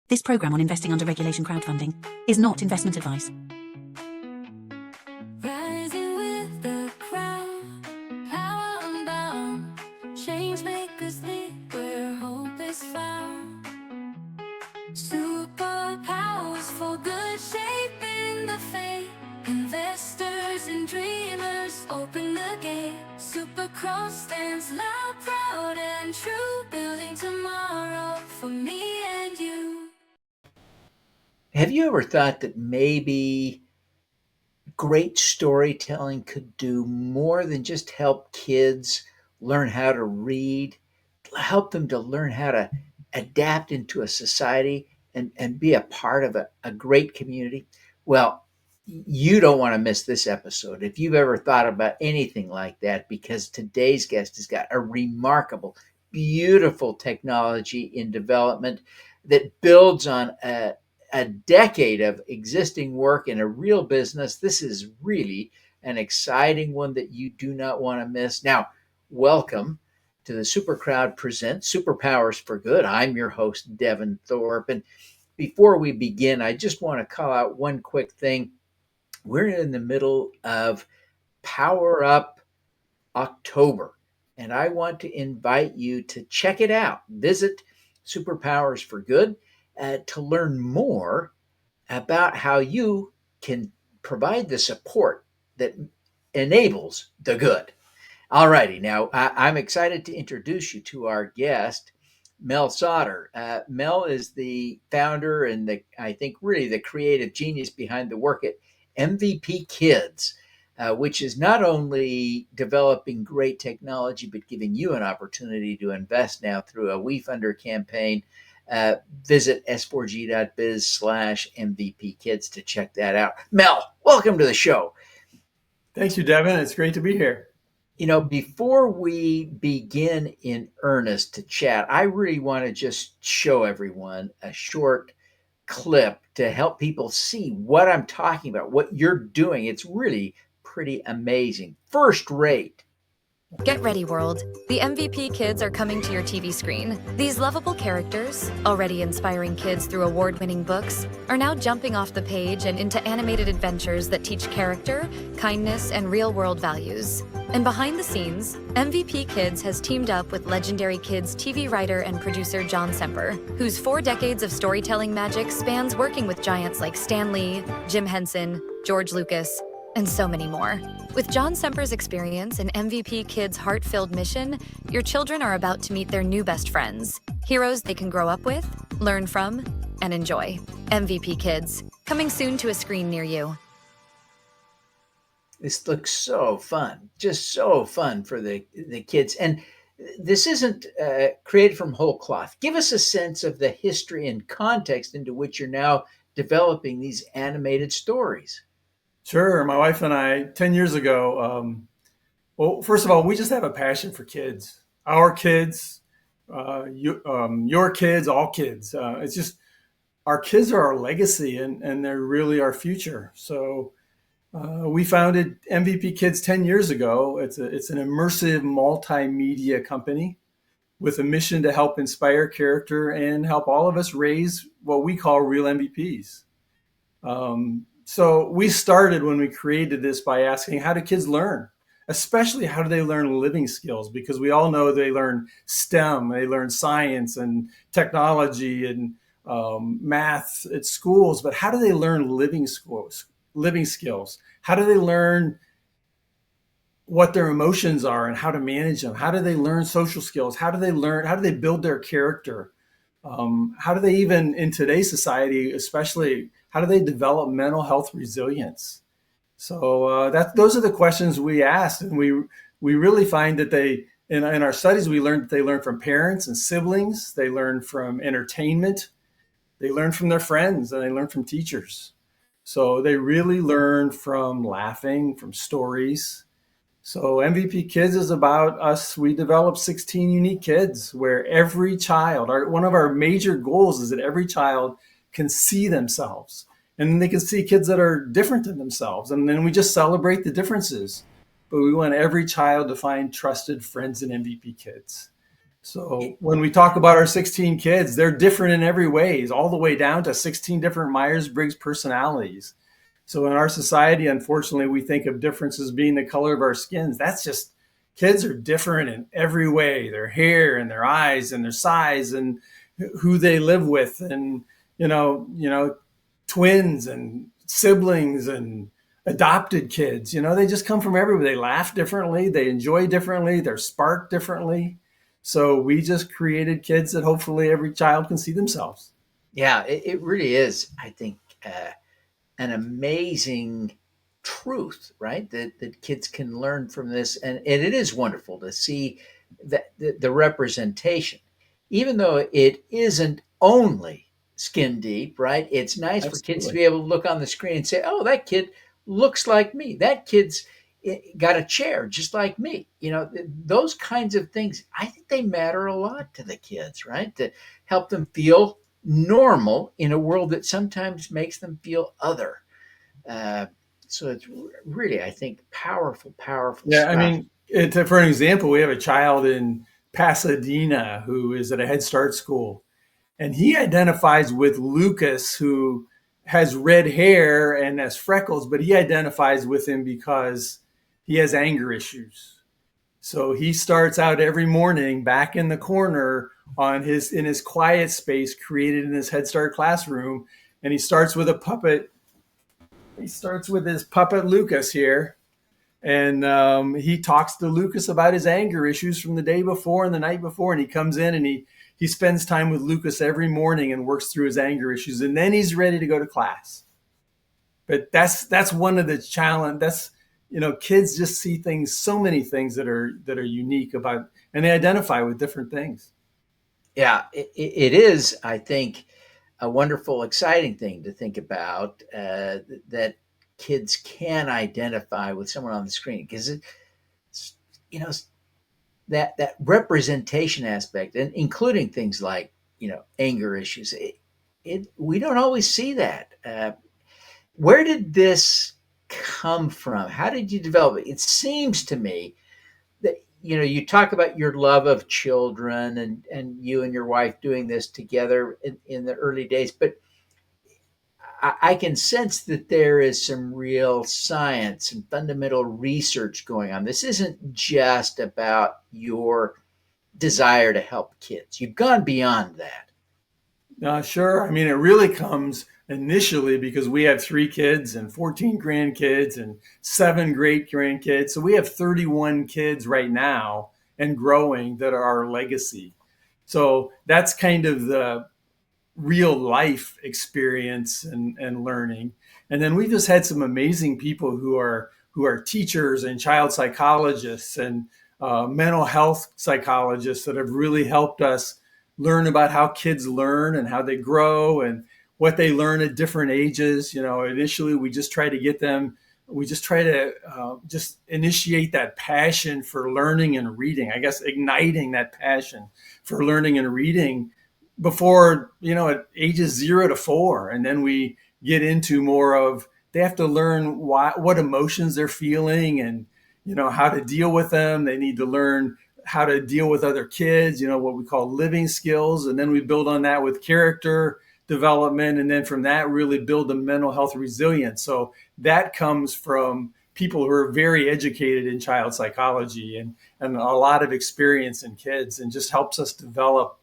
This program on investing under regulation crowdfunding is not investment advice. Rising with the crowd, power unbound, change makers lead where hope is found. Superpowers for good, shaping the fate. Investors and dreamers open the gate. Supercross stands loud, proud and true, building tomorrow for me and you. Have you ever thought that maybe great storytelling could do more than just help kids learn how to read, help them to learn how to adapt into a society and be a part of a great community? Well, you don't want to miss this episode if you've ever thought about anything like that, because today's guest has got a remarkable, beautiful technology in development that builds on a decade of existing work in a real business. This is really an exciting one that you do not want to miss. Now, welcome to the Super Crowd Presents Superpowers for Good. I'm your host, Devin Thorpe. And before we begin, I just want to call out one quick thing. We're in the middle of Power Up October, and I want to invite you to check it out. Visit Superpowers for Good to learn more about how you can provide the support that enables the good. All righty, now I'm excited to introduce you to our guest, Mel Sauder. Mel is the founder and I think really the creative genius behind the work at MVP Kids, which is not only developing great technology, but giving you an opportunity to invest now through a WeFunder campaign. Visit s4g.biz/MVP Kids to check that out. Mel, welcome to the show. Thank you, Devin. It's great to be here. You know, before we begin in earnest to chat, I really want to just show everyone a short clip to help people see what I'm talking about, what you're doing. It's really pretty amazing. First rate. Get ready, world. The MVP Kids are coming to your TV screen. These lovable characters, already inspiring kids through award-winning books, are now jumping off the page and into animated adventures that teach character, kindness, and real-world values. And behind the scenes, MVP Kids has teamed up with legendary kids TV writer and producer John Semper, whose 4 decades of storytelling magic spans working with giants like Stan Lee, Jim Henson, George Lucas, and so many more. With John Semper's experience and MVP Kids' heart-filled mission, your children are about to meet their new best friends, heroes they can grow up with, learn from, and enjoy. MVP Kids, coming soon to a screen near you. This looks so fun, just so fun for the kids. And this isn't created from whole cloth. Give us a sense of the history and context into which you're now developing these animated stories. Sure. My wife and I, 10 years ago, well, first of all, we just have a passion for kids. Our kids, your kids, all kids. It's just our kids are our legacy and they're really our future. So we founded MVP Kids 10 years ago. It's an immersive multimedia company with a mission to help inspire character and help all of us raise what we call real MVPs. So we started when we created this by asking, how do kids learn? Especially how do they learn living skills? Because we all know they learn STEM, they learn science and technology and math at schools, but how do they learn living skills? How do they learn what their emotions are and how to manage them? How do they learn social skills? How do they build their character? How do they even in today's society, especially, how do they develop mental health resilience? So those are the questions we asked. And we really find that in our studies, we learned that they learn from parents and siblings. They learn from entertainment. They learn from their friends and they learn from teachers. So they really learn from laughing, from stories. So MVP Kids is about us. We developed 16 unique kids where every child, one of our major goals is that every child can see themselves. And then they can see kids that are different than themselves. And then we just celebrate the differences. But we want every child to find trusted friends in MVP Kids. So when we talk about our 16 kids, they're different in every ways, all the way down to 16 different Myers-Briggs personalities. So in our society, unfortunately, we think of differences being the color of our skins. That's just, kids are different in every way, their hair and their eyes and their size and who they live with, and twins and siblings and adopted kids. They just come from everywhere. They laugh differently, they enjoy differently, they're sparked differently. So we just created kids that hopefully every child can see themselves. Yeah, it really is, I think, an amazing truth, right? That kids can learn from this. And it is wonderful to see that the representation, even though it isn't only skin deep, right? It's nice for kids to Absolutely. be able to look on the screen and say, oh, that kid looks like me. That kid's got a chair just like me. Those kinds of things, I think they matter a lot to the kids, right? To help them feel normal in a world that sometimes makes them feel other. Uh, so it's really, I think, powerful, powerful Yeah, I stuff. mean, for an example, we have a child in Pasadena who is at a Head Start school, and he identifies with Lucas, who has red hair and has freckles, but he identifies with him because he has anger issues. So he starts out every morning back in the corner in his quiet space created in his Head Start classroom, and he starts with a puppet. He starts with his puppet Lucas here, and he talks to Lucas about his anger issues from the day before and the night before. And he comes in and he spends time with Lucas every morning and works through his anger issues, and then he's ready to go to class. But that's one of the challenge. That's, kids just see things, so many things that are unique about, and they identify with different things. Yeah, it is, I think, a wonderful, exciting thing to think about, that kids can identify with someone on the screen, because it's, you know, that representation aspect, and including things like anger issues. We don't always see that. Where did this come from? How did you develop it? It seems to me that you talk about your love of children, and you and your wife doing this together in the early days, but I can sense that there is some real science and fundamental research going on. This isn't just about your desire to help kids. You've gone beyond that. Sure. I mean, it really comes initially because we have 3 kids and 14 grandkids and 7 great grandkids. So we have 31 kids right now and growing that are our legacy. So that's kind of the real life experience and learning. And then we've just had some amazing people who are teachers and child psychologists and mental health psychologists that have really helped us learn about how kids learn and how they grow and what they learn at different ages. Initially we just try to get them, we just try to just initiate that passion for learning and reading, I guess, igniting that passion for learning and reading before, at ages 0 to 4. And then we get into more of, they have to learn what emotions they're feeling and, how to deal with them. They need to learn how to deal with other kids, what we call living skills. And then we build on that with character development. And then from that, really build the mental health resilience. So that comes from people who are very educated in child psychology and a lot of experience in kids, and just helps us develop.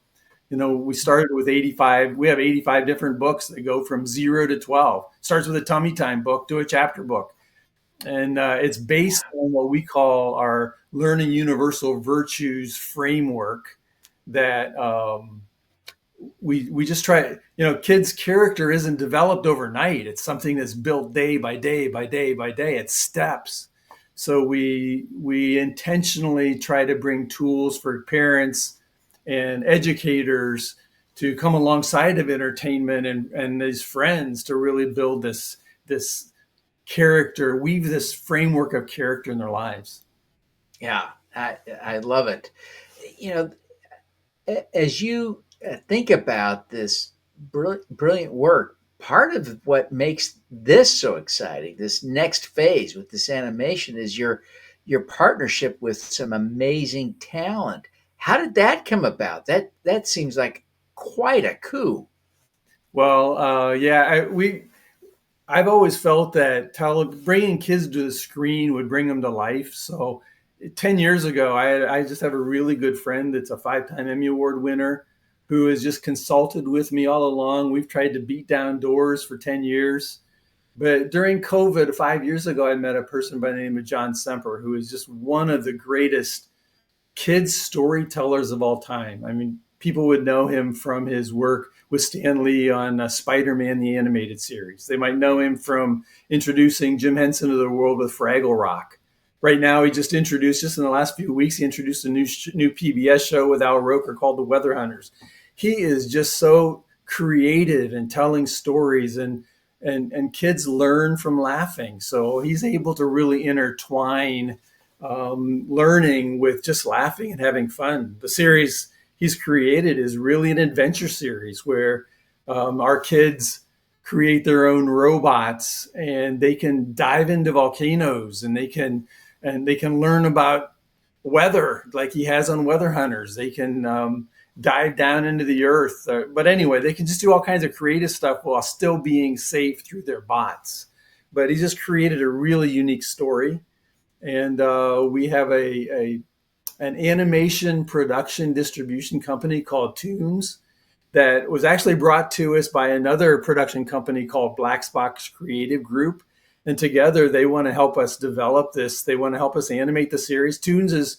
We started with 85. We have 85 different books that go from 0 to 12. Starts with a tummy time book to a chapter book. And it's based on what we call our learning universal virtues framework that we just try. Kids' character isn't developed overnight. It's something that's built day by day by day by day. It's steps. So we intentionally try to bring tools for parents and educators to come alongside of entertainment and these friends to really build this character, weave this framework of character in their lives. Yeah, I love it. As you think about this brilliant work, part of what makes this so exciting, this next phase with this animation, is your partnership with some amazing talent. How did that come about? That seems like quite a coup. Well, I've always felt that bringing kids to the screen would bring them to life. So 10 years ago, I just have a really good friend that's a 5-time Emmy Award winner who has just consulted with me all along. We've tried to beat down doors for 10 years. But during COVID, 5 years ago, I met a person by the name of John Semper, who is just one of the greatest kids storytellers of all time. I mean, people would know him from his work with Stan Lee on Spider-Man, the animated series. They might know him from introducing Jim Henson to the world with Fraggle Rock. Right now, he just introduced, just in the last few weeks, he introduced a new PBS show with Al Roker called The Weather Hunters. He is just so creative in telling stories, and kids learn from laughing. So he's able to really intertwine learning with just laughing and having fun. The series he's created is really an adventure series where our kids create their own robots, and they can dive into volcanoes, and they can learn about weather like he has on Weather Hunters. They can dive down into the earth. But anyway, they can just do all kinds of creative stuff while still being safe through their bots. But he just created a really unique story. And we have an animation production distribution company called Toonz that was actually brought to us by another production company called Black Box Creative Group. And together they want to help us develop this. They want to help us animate the series. Toonz has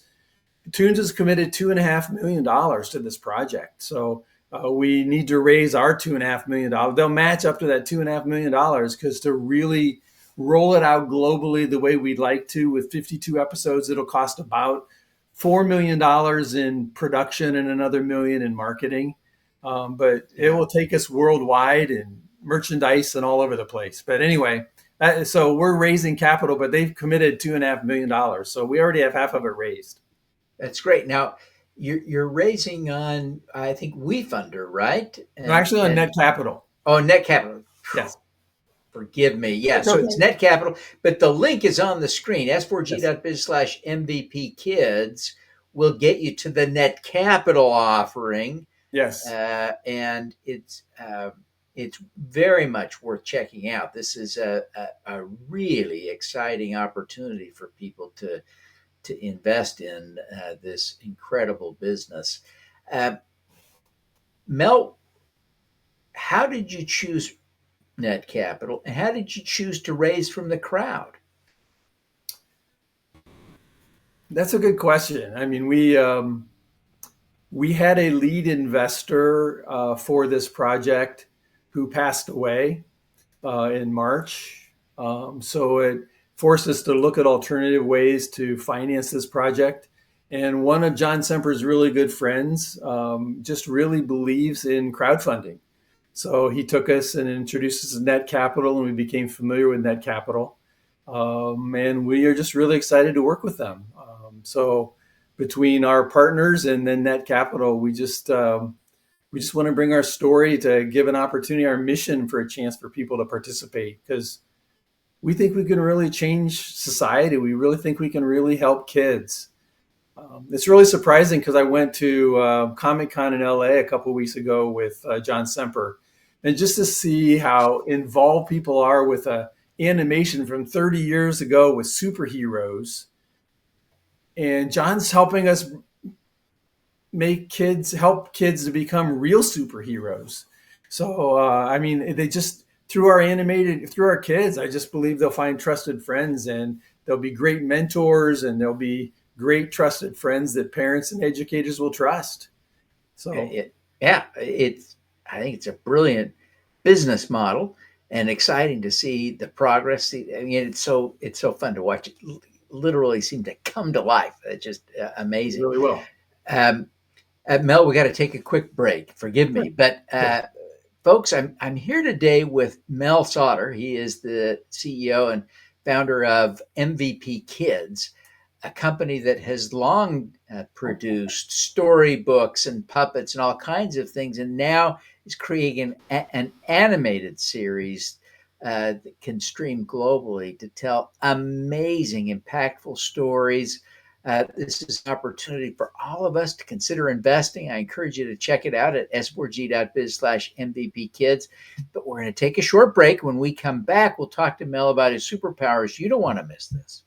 committed $2.5 million to this project. So we need to raise our $2.5 million. They'll match up to that $2.5 million because to really roll it out globally the way we'd like to with 52 episodes, it'll cost about $4 million in production and another $1 million in marketing. But it will take us worldwide and merchandise and all over the place. But anyway, so we're raising capital, but they've committed $2.5 million. So we already have half of it raised. That's great. Now you're raising on, I think, WeFunder, right? No, actually on NetCapital. Oh, NetCapital. Yes. Forgive me. Yeah. So it's NetCapital, but the link is on the screen. s4g.biz/MVP kids will get you to the NetCapital offering. Yes. And it's very much worth checking out. This is a really exciting opportunity for people to invest in this incredible business. Mel, how did you choose NetCapital, and how did you choose to raise from the crowd? That's a good question. I mean, we had a lead investor for this project who passed away in March. So it forced us to look at alternative ways to finance this project. And one of John Semper's really good friends just really believes in crowdfunding. So he took us and introduced us to NetCapital, and we became familiar with NetCapital. And we are just really excited to work with them. So between our partners and then NetCapital, we just want to bring our story to give an opportunity, our mission for a chance for people to participate, because we think we can really change society. We really think we can really help kids. It's really surprising because I went to Comic-Con in LA a couple of weeks ago with John Semper, and just to see how involved people are with animation from 30 years ago with superheroes. And John's helping us help kids to become real superheroes. So, I mean, they just, through our kids, I just believe they'll find trusted friends, and they'll be great mentors, and they'll be great trusted friends that parents and educators will trust. So I think it's a brilliant business model, and exciting to see the progress. I mean, it's so fun to watch it literally seem to come to life. It's just amazing. Really will. Mel, we got to take a quick break. Forgive me, but folks, I'm here today with Mel Sauder. He is the CEO and founder of MVP Kids, a company that has long produced storybooks and puppets and all kinds of things, and now is creating an animated series that can stream globally to tell amazing, impactful stories This is an opportunity for all of us to consider investing. I encourage you to check it out at s4g.biz/MVP kids. But we're going to take a short break. When we come back, we'll talk to Mel about his superpowers. You don't want to miss this.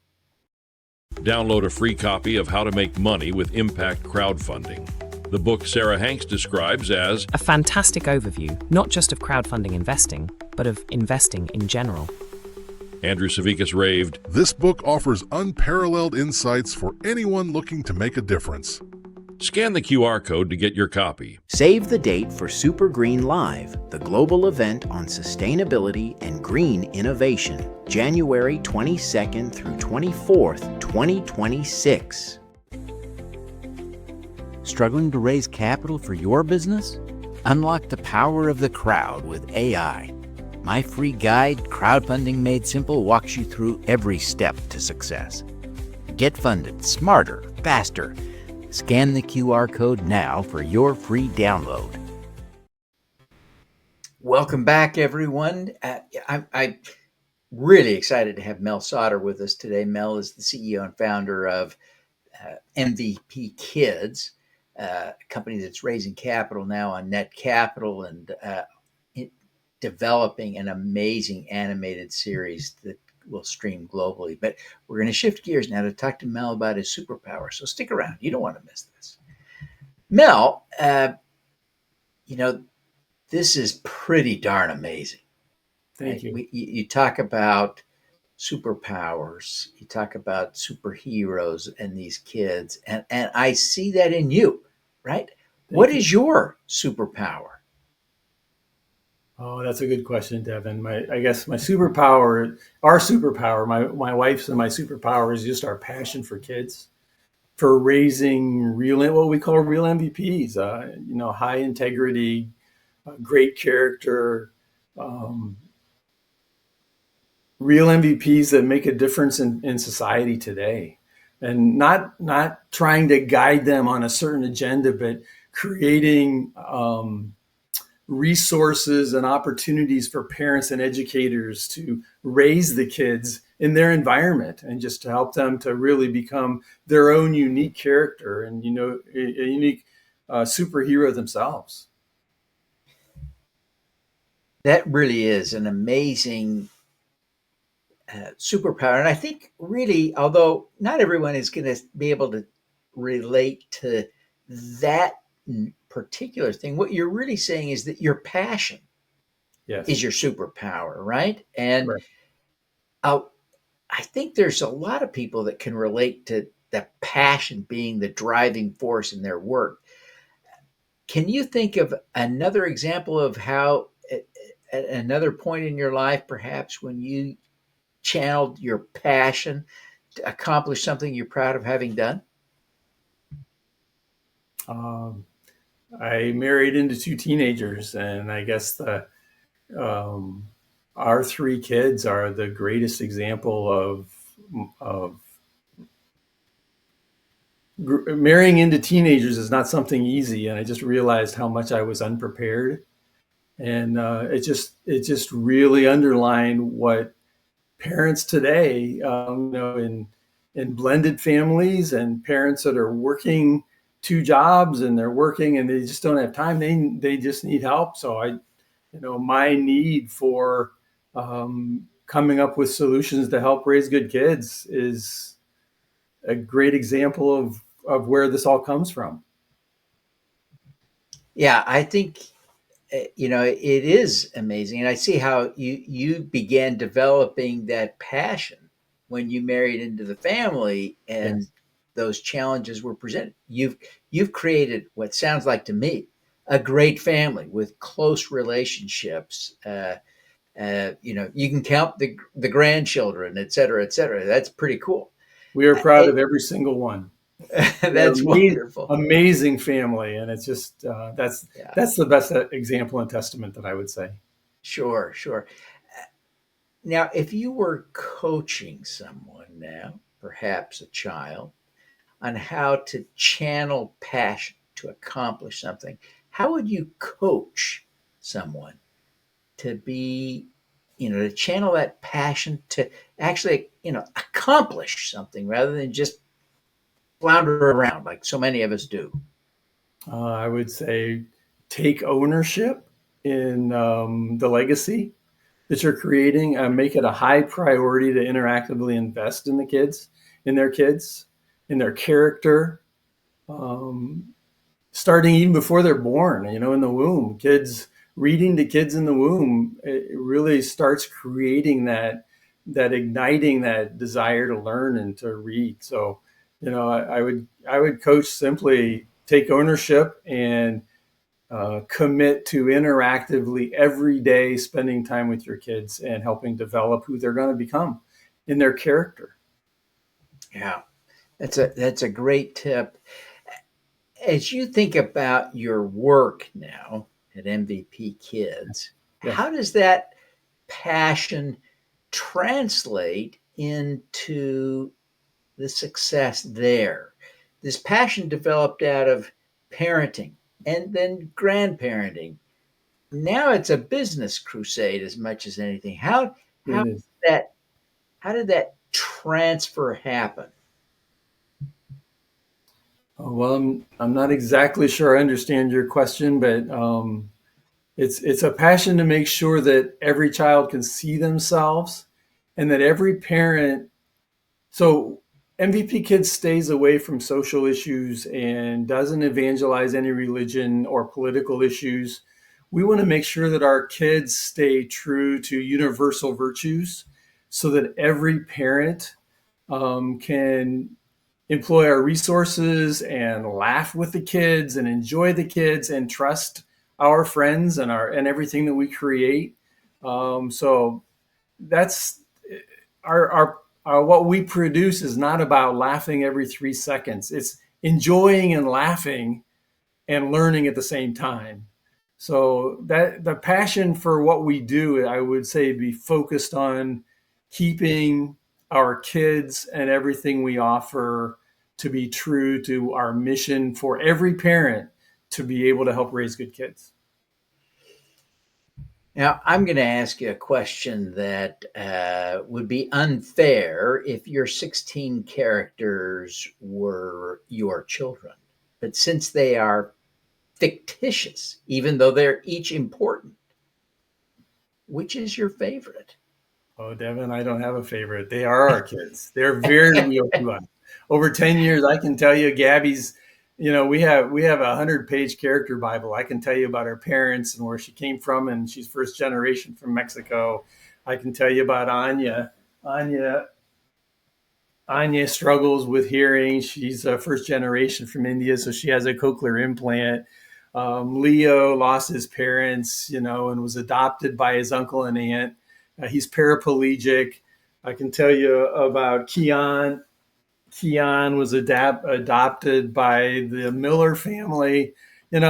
Download a free copy of How to Make Money with Impact Crowdfunding. The book Sarah Hanks describes as a fantastic overview, not just of crowdfunding investing, but of investing in general. Andrew Savickas raved, "This book offers unparalleled insights for anyone looking to make a difference." Scan the QR code to get your copy. Save the date for Super Green Live, the global event on sustainability and green innovation, January 22nd through 24th, 2026. Struggling to raise capital for your business? Unlock the power of the crowd with AI. My free guide, Crowdfunding Made Simple, walks you through every step to success. Get funded smarter, faster. Scan the QR code now for your free download. Welcome back, everyone. I'm really excited to have Mel Sauder with us today. Mel is the CEO and founder of MVP Kids, a company that's raising capital now on NetCapital and developing an amazing animated series that will stream globally. But we're going to shift gears now to talk to Mel about his superpower. So stick around. You don't want to miss this. Mel, this is pretty darn amazing. Thank you. You talk about superpowers. You talk about superheroes and these kids. And I see that in you, right? What is your superpower? Oh, that's a good question, Devin. I guess my superpower, our superpower, my wife's and my superpower is just our passion for kids, for raising what we call real MVPs, high integrity, great character, real MVPs that make a difference in society today. And not trying to guide them on a certain agenda, but creating resources and opportunities for parents and educators to raise the kids in their environment and just to help them to really become their own unique character and, a unique superhero themselves. That really is an amazing superpower. And I think really, although not everyone is going to be able to relate to that particular thing, what you're really saying is that your passion is your superpower, right? And I think there's a lot of people that can relate to the passion being the driving force in their work. Can you think of another example of how at another point in your life, perhaps when you channeled your passion to accomplish something you're proud of having done? I married into two teenagers, and I guess our three kids are the greatest example of marrying into teenagers is not something easy. And I just realized how much I was unprepared, and it just really underlined what parents today, in blended families and parents that are working two jobs and they're working and they just don't have time. They just need help. So my need for coming up with solutions to help raise good kids is a great example of where this all comes from. Yeah, I think, it is amazing. And I see how you began developing that passion when you married into the family and those challenges were presented. You've created what sounds like to me a great family with close relationships. You can count the grandchildren, et cetera, et cetera. That's pretty cool. We are proud of every single one. That's wonderful. Amazing family. And it's just, that's the best example and testament that I would say. Sure. Now, if you were coaching someone now, perhaps a child, on how to channel passion to accomplish something, how would you coach someone to be, to channel that passion to actually, accomplish something rather than just flounder around like so many of us do? I would say take ownership in the legacy that you're creating. Make it a high priority to interactively invest in the kids, in their kids, in their character, starting even before they're born, in the womb. Kids, reading to kids in the womb, it really starts creating that igniting that desire to learn and to read. So, I would coach simply take ownership and commit to interactively every day spending time with your kids and helping develop who they're going to become in their character. Yeah, that's a great tip. As you think about your work now at MVP Kids, Yes. how does that passion translate into the success there? This passion developed out of parenting and then grandparenting. Now it's a business crusade as much as anything. How It did is. that how did that transfer happen? Well, I'm not exactly sure I understand your question, but it's a passion to make sure that every child can see themselves and that every parent. So MVP Kids stays away from social issues and doesn't evangelize any religion or political issues. We want to make sure that our kids stay true to universal virtues so that every parent can employ our resources and laugh with the kids and enjoy the kids and trust our friends and everything that we create. So that's our what we produce is not about laughing every 3 seconds. It's enjoying and laughing and learning at the same time. So that the passion for what we do, I would say, be focused on keeping our kids and everything we offer to be true to our mission for every parent to be able to help raise good kids. Now, I'm going to ask you a question that would be unfair if your 16 characters were your children. But since they are fictitious, even though they're each important, which is your favorite? Oh, Devin, I don't have a favorite. They are our kids. They're very real to us. Over 10 years, I can tell you Gabby's, we have a 100-page character Bible. I can tell you about her parents and where she came from, and she's first generation from Mexico. I can tell you about Anya. Anya struggles with hearing. She's a first generation from India, so she has a cochlear implant. Leo lost his parents, and was adopted by his uncle and aunt. He's paraplegic. I can tell you about Keon. Keon was adopted by the Miller family. I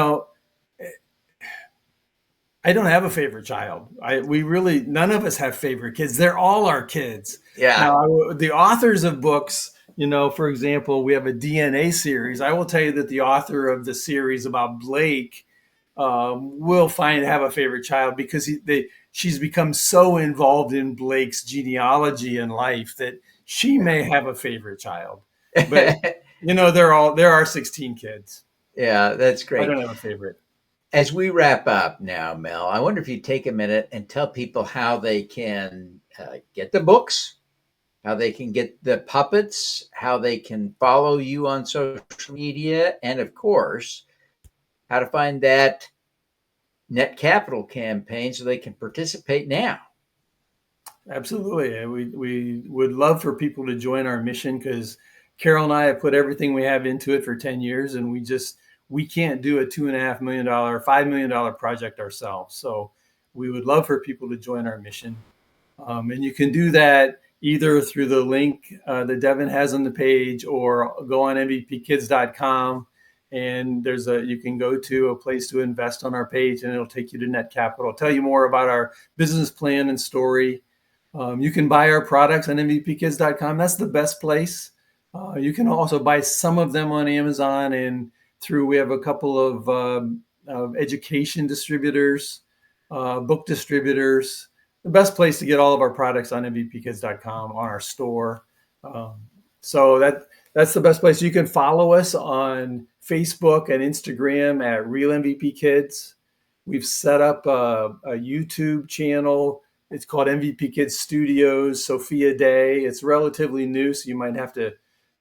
don't have a favorite child. None of us have favorite kids. They're all our kids. Yeah. Now, the authors of books, for example, we have a DNA series. I will tell you that the author of the series about Blake will have a favorite child because she's become so involved in Blake's genealogy and life that she may have a favorite child. But there are 16 kids. Yeah, that's great. I don't have a favorite. As we wrap up now, Mel, I wonder if you'd take a minute and tell people how they can get the books, how they can get the puppets, how they can follow you on social media, and of course, how to find that NetCapital campaign so they can participate now. Absolutely. We would love for people to join our mission because Carol and I have put everything we have into it for 10 years, and we can't do a $2.5 million, $5 million project ourselves. So we would love for people to join our mission. And you can do that either through the link that Devin has on the page or go on mvpkids.com. And you can go to a place to invest on our page and it'll take you to NetCapital, tell you more about our business plan and story. You can buy our products on mvpkids.com. That's the best place. You can also buy some of them on Amazon and we have a couple of education distributors, book distributors. The best place to get all of our products on mvpkids.com on our store. So That's the best place. You can follow us on Facebook and Instagram at Real MVP Kids. We've set up a YouTube channel. It's called MVP Kids Studios, Sophia Day. It's relatively new, so you might have to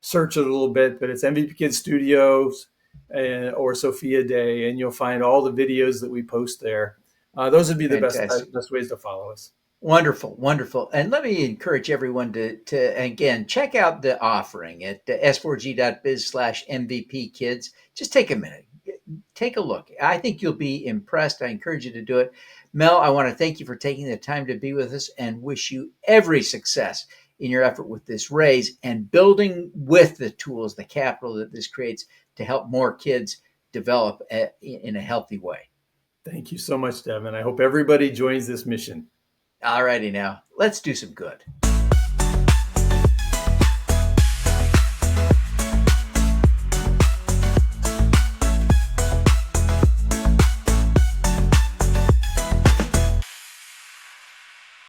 search it a little bit, but it's MVP Kids Studios or Sophia Day, and you'll find all the videos that we post there. Those would be the Fantastic. best ways to follow us. Wonderful, wonderful. And let me encourage everyone to again, check out the offering at s4g.biz/MVP kids. Just take a minute, take a look. I think you'll be impressed. I encourage you to do it. Mel, I want to thank you for taking the time to be with us and wish you every success in your effort with this raise and building with the tools, the capital that this creates to help more kids develop in a healthy way. Thank you so much, Devin. I hope everybody joins this mission. All righty now, let's do some good.